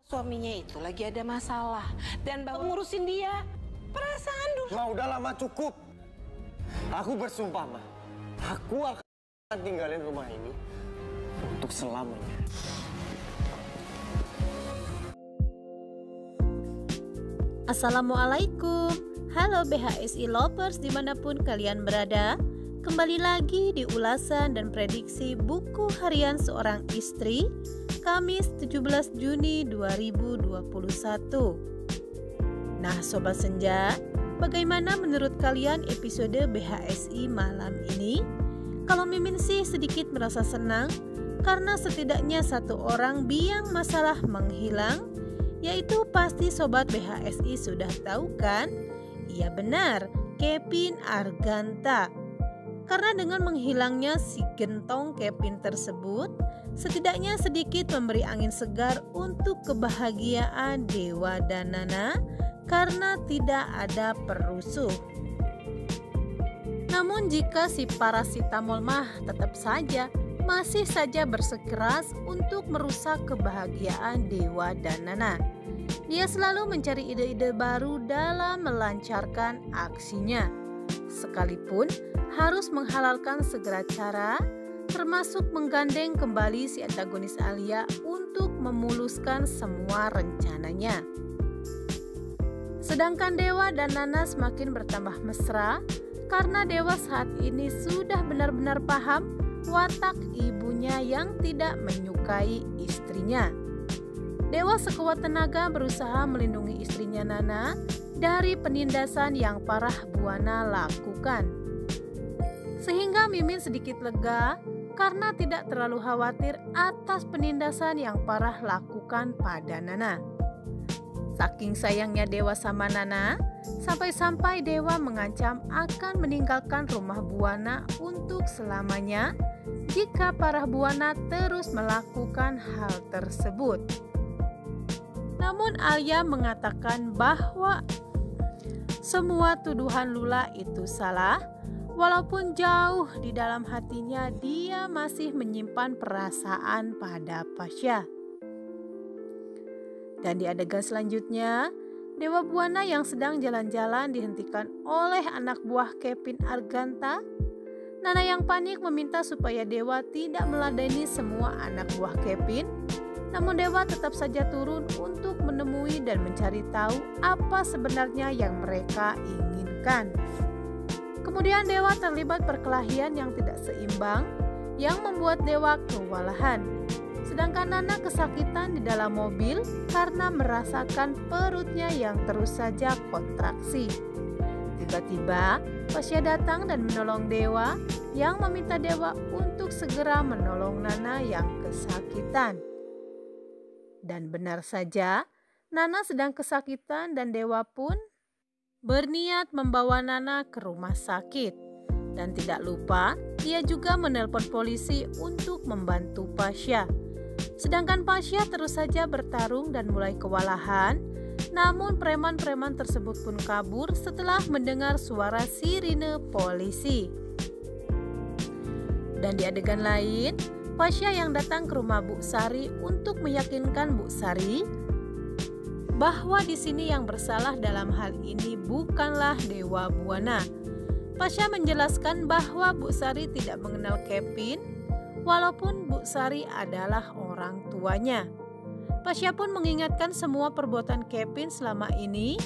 Suaminya itu lagi ada masalah dan baru ngurusin dia. Perasaan dulu. Ma, udah lama cukup. Aku bersumpah, Ma. Aku akan tinggalin rumah ini untuk selamanya. Assalamualaikum. Halo BHSI Lovers dimanapun kalian berada. Kembali lagi di ulasan dan prediksi buku harian seorang istri Kamis 17 Juni 2021. Nah Sobat Senja, bagaimana menurut kalian episode BHSI malam ini? Kalau Mimin sih sedikit merasa senang karena setidaknya satu orang biang masalah menghilang, yaitu pasti Sobat BHSI sudah tahu kan? Iya benar, Kevin Arganta. Karena dengan menghilangnya si gentong Kevin tersebut, setidaknya sedikit memberi angin segar untuk kebahagiaan Dewa dan Nana karena tidak ada perusuh. Namun jika si paracetamol mah tetap saja masih saja bersikeras untuk merusak kebahagiaan Dewa dan Nana. Dia selalu mencari ide-ide baru dalam melancarkan aksinya. Sekalipun harus menghalalkan segala cara, termasuk menggandeng kembali si antagonis Alia untuk memuluskan semua rencananya. Sedangkan Dewa dan Nana semakin bertambah mesra karena Dewa saat ini sudah benar-benar paham watak ibunya yang tidak menyukai istrinya. Dewa sekuat tenaga berusaha melindungi istrinya Nana dari penindasan yang parah Buana lakukan. Sehingga Mimin sedikit lega karena tidak terlalu khawatir atas penindasan yang parah lakukan pada Nana. Saking sayangnya Dewa sama Nana, sampai-sampai Dewa mengancam akan meninggalkan rumah Buana untuk selamanya jika parah Buana terus melakukan hal tersebut. Namun Alia mengatakan bahwa semua tuduhan Lula itu salah, walaupun jauh di dalam hatinya dia masih menyimpan perasaan pada Pasha. Dan di adegan selanjutnya, Dewa Buana yang sedang jalan-jalan dihentikan oleh anak buah Kevin Arganta. Nana yang panik meminta supaya Dewa tidak meladeni semua anak buah Kevin. Namun Dewa tetap saja turun untuk menemui dan mencari tahu apa sebenarnya yang mereka inginkan. Kemudian Dewa terlibat perkelahian yang tidak seimbang yang membuat Dewa kewalahan. Sedangkan Nana kesakitan di dalam mobil karena merasakan perutnya yang terus saja kontraksi. Tiba-tiba Pasha datang dan menolong Dewa yang meminta Dewa untuk segera menolong Nana yang kesakitan. Dan benar saja, Nana sedang kesakitan dan Dewa pun berniat membawa Nana ke rumah sakit. Dan tidak lupa, dia juga menelpon polisi untuk membantu Pasha. Sedangkan Pasha terus saja bertarung dan mulai kewalahan, namun preman-preman tersebut pun kabur setelah mendengar suara sirine polisi. Dan di adegan lain, Pasha yang datang ke rumah Bu Sari untuk meyakinkan Bu Sari bahwa di sini yang bersalah dalam hal ini bukanlah Dewa Buana. Pasha menjelaskan bahwa Bu Sari tidak mengenal Kevin, walaupun Bu Sari adalah orang tuanya. Pasha pun mengingatkan semua perbuatan Kevin selama ini.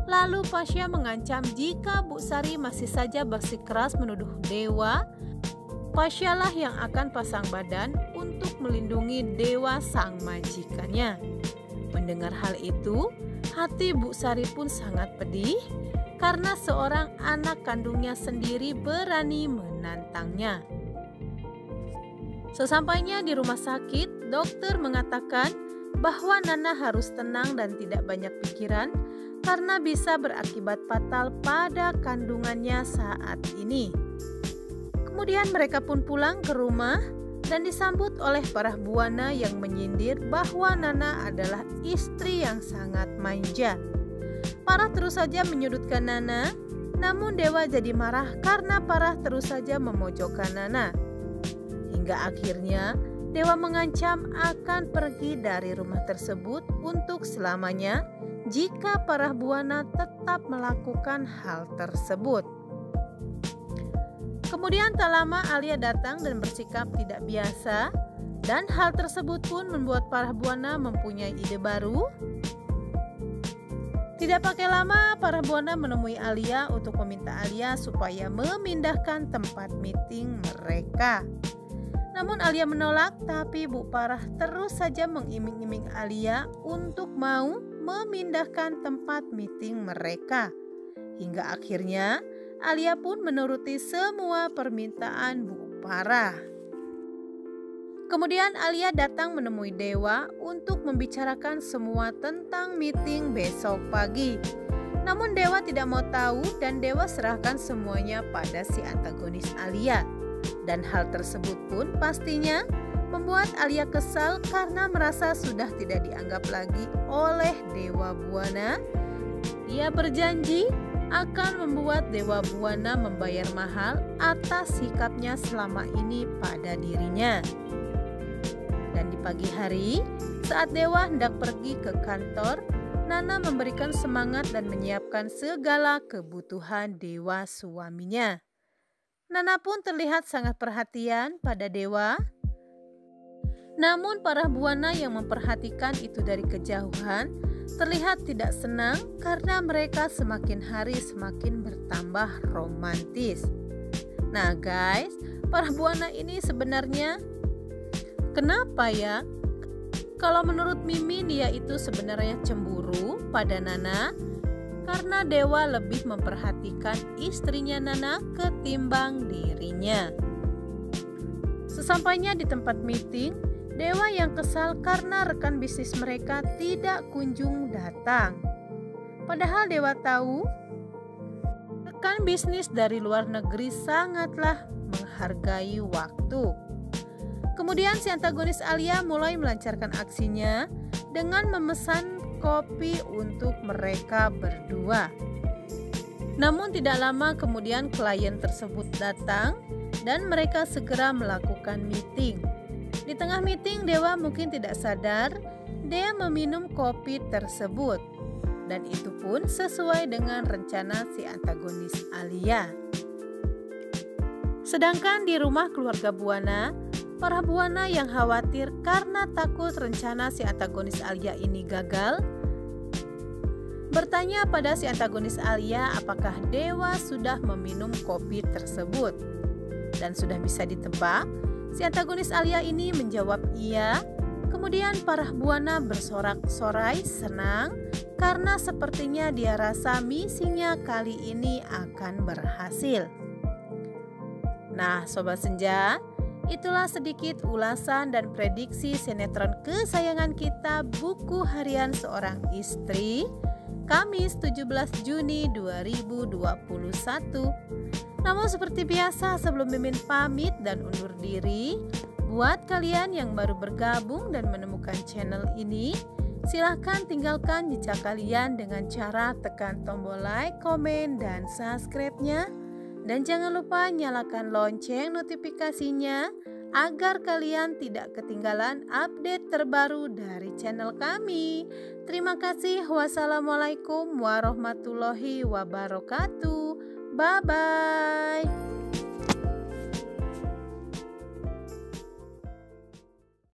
Lalu Pasha mengancam jika Bu Sari masih saja bersikeras menuduh Dewa, Pasha lah yang akan pasang badan untuk melindungi Dewa sang majikannya. Mendengar hal itu, hati Bu Sari pun sangat pedih karena seorang anak kandungnya sendiri berani menantangnya. Sesampainya di rumah sakit, dokter mengatakan bahwa Nana harus tenang dan tidak banyak pikiran karena bisa berakibat fatal pada kandungannya saat ini. Kemudian mereka pun pulang ke rumah dan disambut oleh para Buana yang menyindir bahwa Nana adalah istri yang sangat manja. Parah terus saja menyudutkan Nana, namun Dewa jadi marah karena Parah terus saja memojokkan Nana. Hingga akhirnya Dewa mengancam akan pergi dari rumah tersebut untuk selamanya jika para buana tetap melakukan hal tersebut. Kemudian tak lama Alia datang dan bersikap tidak biasa, dan hal tersebut pun membuat para buana mempunyai ide baru. Tidak pakai lama, para buana menemui Alia untuk meminta Alia supaya memindahkan tempat meeting mereka. Namun Alia menolak, tapi Bu Parah terus saja mengiming-iming Alia untuk mau memindahkan tempat meeting mereka. Hingga akhirnya Alia pun menuruti semua permintaan Bu Parah. Kemudian Alia datang menemui Dewa untuk membicarakan semua tentang meeting besok pagi. Namun Dewa tidak mau tahu dan Dewa serahkan semuanya pada si antagonis Alia. Dan hal tersebut pun pastinya membuat Alia kesal karena merasa sudah tidak dianggap lagi oleh Dewa Buana. Dia berjanji akan membuat Dewa Buana membayar mahal atas sikapnya selama ini pada dirinya. Dan di pagi hari, saat Dewa hendak pergi ke kantor, Nana memberikan semangat dan menyiapkan segala kebutuhan Dewa suaminya. Nana pun terlihat sangat perhatian pada Dewa. Namun para buana yang memperhatikan itu dari kejauhan terlihat tidak senang karena mereka semakin hari semakin bertambah romantis. Nah guys, para buana ini sebenarnya kenapa ya? Kalau menurut Mimin dia itu sebenarnya cemburu pada Nana karena Dewa lebih memperhatikan istrinya Nana ketimbang dirinya. Sesampainya di tempat meeting, Dewa yang kesal karena rekan bisnis mereka tidak kunjung datang. Padahal Dewa tahu rekan bisnis dari luar negeri sangatlah menghargai waktu. Kemudian si antagonis Alia mulai melancarkan aksinya dengan memesan kopi untuk mereka berdua. Namun tidak lama kemudian klien tersebut datang dan mereka segera melakukan meeting. Di tengah meeting Dewa mungkin tidak sadar dia meminum kopi tersebut. Dan itu pun sesuai dengan rencana si antagonis Alia. Sedangkan di rumah keluarga Buana, para buana yang khawatir karena takut rencana si antagonis Alia ini gagal, bertanya pada si antagonis Alia apakah Dewa sudah meminum kopi tersebut. Dan sudah bisa ditebak, si antagonis Alia ini menjawab iya. Kemudian para buana bersorak-sorai senang karena sepertinya dia rasa misinya kali ini akan berhasil. Nah Sobat Senja, itulah sedikit ulasan dan prediksi sinetron kesayangan kita, Buku Harian Seorang Istri, Kamis 17 Juni 2021. Namun seperti biasa sebelum Mimin pamit dan undur diri, buat kalian yang baru bergabung dan menemukan channel ini, silahkan tinggalkan jejak kalian dengan cara tekan tombol like, komen, dan subscribe-nya. Dan jangan lupa nyalakan lonceng notifikasinya agar kalian tidak ketinggalan update terbaru dari channel kami. Terima kasih. Wassalamualaikum warahmatullahi wabarakatuh. Bye-bye.